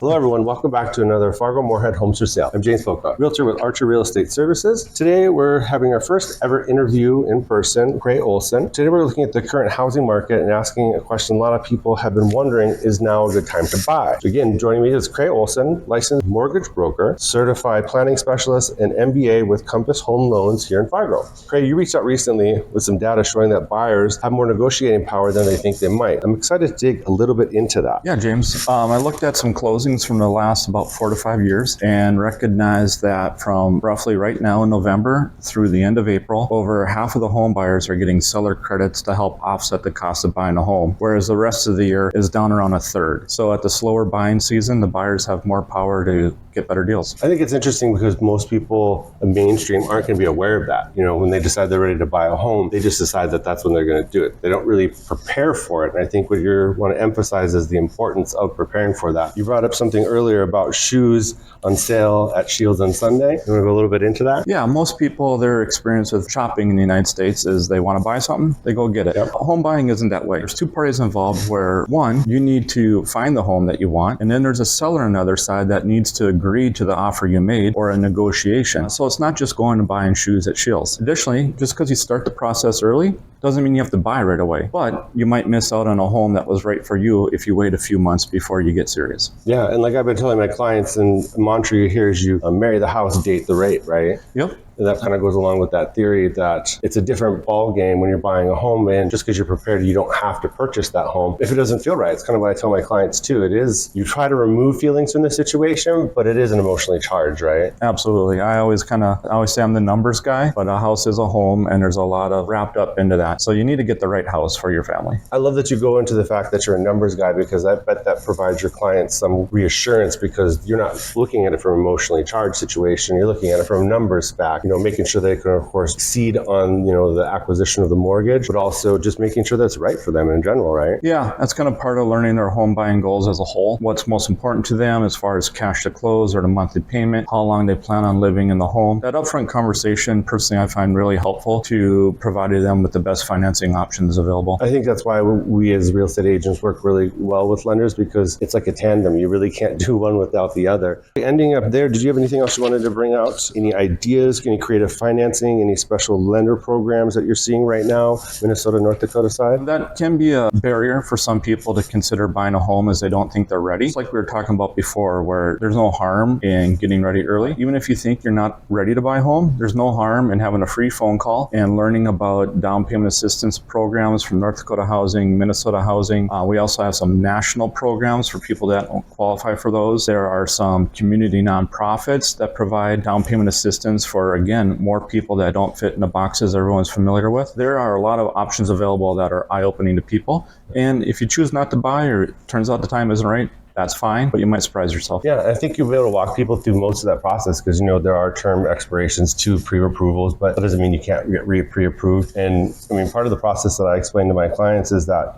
Hello everyone, welcome back to another Fargo Moorhead Homes for Sale. I'm James Polka, realtor with Archer Real Estate Services. Today we're having our first ever interview in person, Kray Olson. Today we're looking at the current housing market and asking a question a lot of people have been wondering, is now a good time to buy? So again, joining me is Kray Olson, licensed mortgage broker, certified planning specialist, and MBA with Compass Home Loans here in Fargo. Kray, you reached out recently with some data showing that buyers have more negotiating power than they think they might. I'm excited to dig a little bit into that. Yeah, James. I looked at some closings from the last about 4 to 5 years and recognized that from roughly right now in November through the end of April, over half of the home buyers are getting seller credits to help offset the cost of buying a home, whereas the rest of the year is down around a third. So at the slower buying season, the buyers have more power to get better deals. I think it's interesting because most people mainstream aren't going to be aware of that. You know, when they decide they're ready to buy a home, they just decide that that's when they're going to do it. They don't really prepare for it. And I think what you want to emphasize is the importance of preparing for that. You brought up something earlier about shoes on sale at Shields on Sunday. You want to go a little bit into that? Yeah, most people, their experience with shopping in the United States is they want to buy something, they go get it. Yep. Home buying isn't that way. There's two parties involved where one, you need to find the home that you want, and then there's a seller on the other side that needs to agree to the offer you made or a negotiation. So it's not just going and buying shoes at Shields. Additionally, just because you start the process early doesn't mean you have to buy right away, but you might miss out on a home that was right for you if you wait a few months before you get serious. Yeah, and like I've been telling my clients, and mantra you hear is you marry the house, date the rate, right? Yep. And that kind of goes along with that theory that it's a different ball game when you're buying a home, and just because you're prepared, you don't have to purchase that home if it doesn't feel right. It's kind of what I tell my clients too. It is, you try to remove feelings from the situation, but it is an emotionally charged, right? Absolutely. I always say I'm the numbers guy, but a house is a home and there's a lot of wrapped up into that. So you need to get the right house for your family. I love that you go into the fact that you're a numbers guy, because I bet that provides your clients some reassurance, because you're not looking at it from an emotionally charged situation. You're looking at it from numbers back, making sure they can, of course, succeed on, the acquisition of the mortgage, but also just making sure that's right for them in general, right? Yeah, that's kind of part of learning their home buying goals as a whole. What's most important to them as far as cash to close or the monthly payment, how long they plan on living in the home. That upfront conversation, personally, I find really helpful to provide them with the best financing options available. I think that's why we as real estate agents work really well with lenders, because it's like a tandem. You really can't do one without the other. Ending up there, did you have anything else you wanted to bring out? Any ideas, any creative financing, any special lender programs that you're seeing right now, Minnesota, North Dakota side? That can be a barrier for some people to consider buying a home, as they don't think they're ready. It's like we were talking about before, where there's no harm in getting ready early. Even if you think you're not ready to buy a home, there's no harm in having a free phone call and learning about down payment assistance programs from North Dakota Housing, Minnesota Housing. We also have some national programs for people that don't qualify for those. There are some community nonprofits that provide down payment assistance for, again, more people that don't fit in the boxes everyone's familiar with. There are a lot of options available that are eye-opening to people. And if you choose not to buy, or it turns out the time isn't right, that's fine, but you might surprise yourself. Yeah, I think you'll be able to walk people through most of that process, because, there are term expirations to pre-approvals, but that doesn't mean you can't get pre-approved. And part of the process that I explain to my clients is that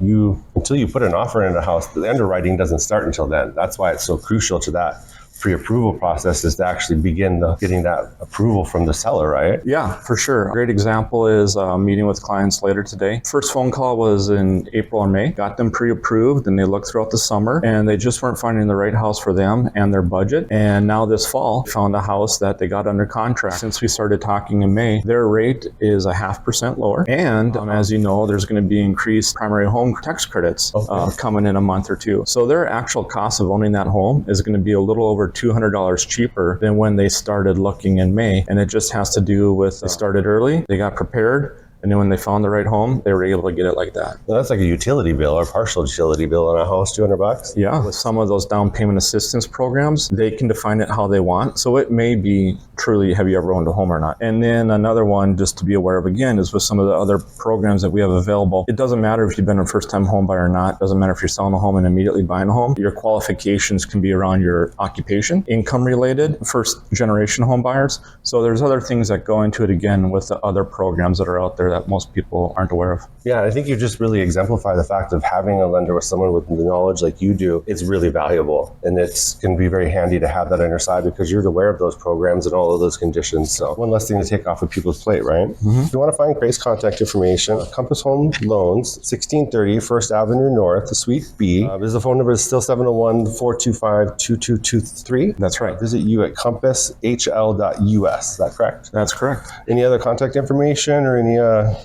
until you put an offer in a house, the underwriting doesn't start until then. That's why it's so crucial to that pre-approval process, is to actually begin getting that approval from the seller, right? Yeah, for sure. A great example is meeting with clients later today. First phone call was in April or May. Got them pre-approved, and they looked throughout the summer, and they just weren't finding the right house for them and their budget. And now this fall, found a house that they got under contract. Since we started talking in May, their rate is 0.5% lower. And as you know, there's going to be increased primary home tax credits coming in a month or two. So their actual cost of owning that home is going to be a little over $200 cheaper than when they started looking in May. And it just has to do with they started early, they got prepared, and then when they found the right home, they were able to get it like that. Well, that's like a utility bill or partial utility bill on a house, $200. Yeah, with some of those down payment assistance programs, they can define it how they want. So it may be truly, have you ever owned a home or not? And then another one, just to be aware of again, is with some of the other programs that we have available. It doesn't matter if you've been a first-time home buyer or not. It doesn't matter if you're selling a home and immediately buying a home. Your qualifications can be around your occupation, income-related, first-generation home buyers. So there's other things that go into it again with the other programs that are out there that most people aren't aware of. Yeah, I think you just really exemplify the fact of having a lender with someone with the knowledge like you do. It's really valuable, and it's going to be very handy to have that on your side because you're aware of those programs and all of those conditions. So one less thing to take off of people's plate, right? If you want to find Kray's contact information, Compass Home Loans, 1630 First Avenue North, Suite B. The phone number is still 701-425-2223. That's right. Visit you at compasshl.us. Is that correct? That's correct. Any other contact information or any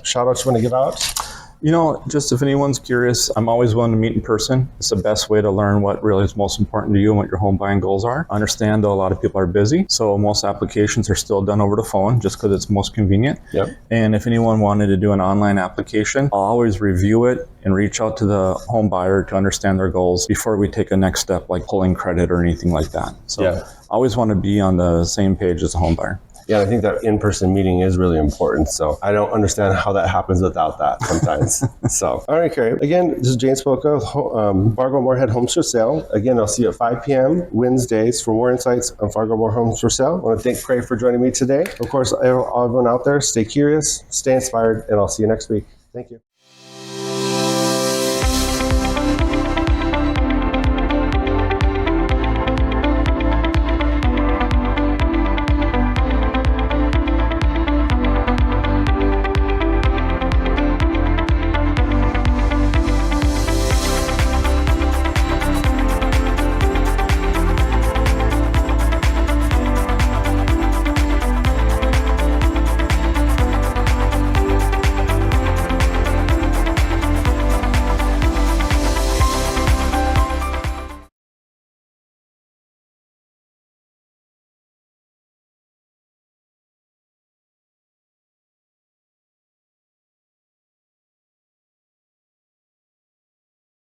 shout outs you want to give out? You know, just if anyone's curious, I'm always willing to meet in person. It's the best way to learn what really is most important to you and what your home buying goals are. I understand, though, a lot of people are busy, so most applications are still done over the phone just because it's most convenient. Yep. And if anyone wanted to do an online application, I'll always review it and reach out to the home buyer to understand their goals before we take a next step like pulling credit or anything like that. So I always want to be on the same page as the home buyer. Yeah, I think that in-person meeting is really important. So I don't understand how that happens without that sometimes. So, all right, Kray. Again, this is James Spoka, Fargo Moorhead Homes for Sale. Again, I'll see you at 5 p.m. Wednesdays for more insights on Fargo Moorhead Homes for Sale. I want to thank Kray for joining me today. Of course, everyone out there, stay curious, stay inspired, and I'll see you next week. Thank you.